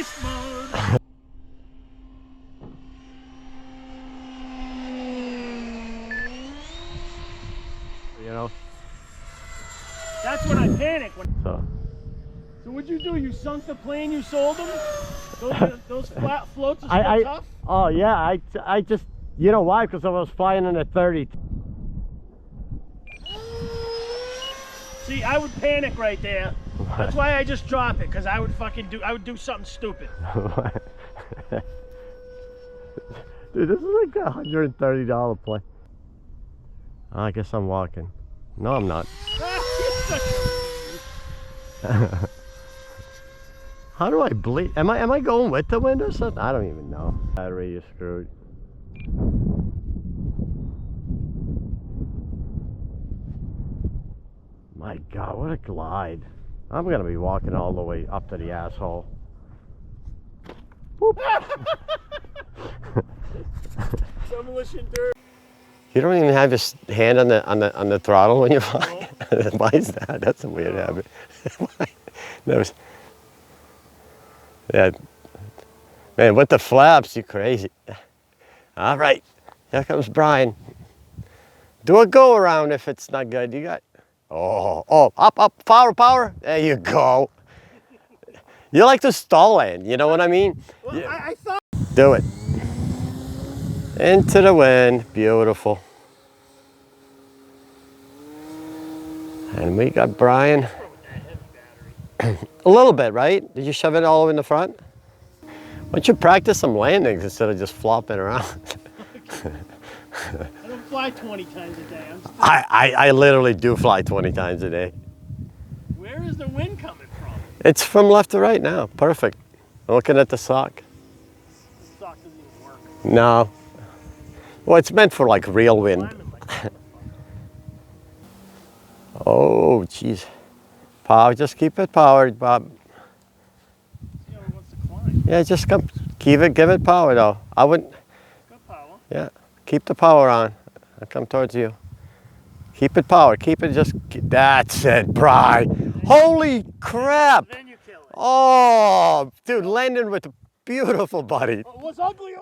beast mode. You know? That's when I panic. So what'd you do? You sunk the plane, you sold them? Those flat floats are still tough? Oh yeah, I just, you know why? Because I was flying in at 30. See, I would panic right there. That's why I just drop it, because I would do something stupid. Dude, this is like a $130 plane. I guess I'm walking. No, I'm not. How do I bleed? Am I going with the wind or something? I don't even know. Battery is screwed. My God, what a glide. I'm gonna be walking all the way up to the asshole. Demolition dirt. You don't even have your hand on the throttle when you're flying. Why is that? That's a weird habit. Yeah, man, with the flaps, you crazy. All right, here comes Brian. Do a go around if it's not good. You got, oh, up, power. There you go. You like to stall land, you know what I mean? Well, yeah. I thought. Do it. Into the wind, beautiful. And we got Brian. A little bit, right? Did you shove it all in the front? Why don't you practice some landings instead of just flopping around? I don't fly 20 times a day. I literally do fly 20 times a day. Where is the wind coming from? It's from left to right now. Perfect. I'm looking at the sock. The sock doesn't even work. No. Well, it's meant for like real wind. Oh, jeez. Power, just keep it powered, Bob. Yeah, wants to climb. Yeah, just come, give it power though. I wouldn't. Got power. Yeah, keep the power on. I'll come towards you. Keep it powered. Keep it just. That's it, Bri. Holy crap! Then you kill it. Oh, dude, landing with a beautiful buddy. It was ugly.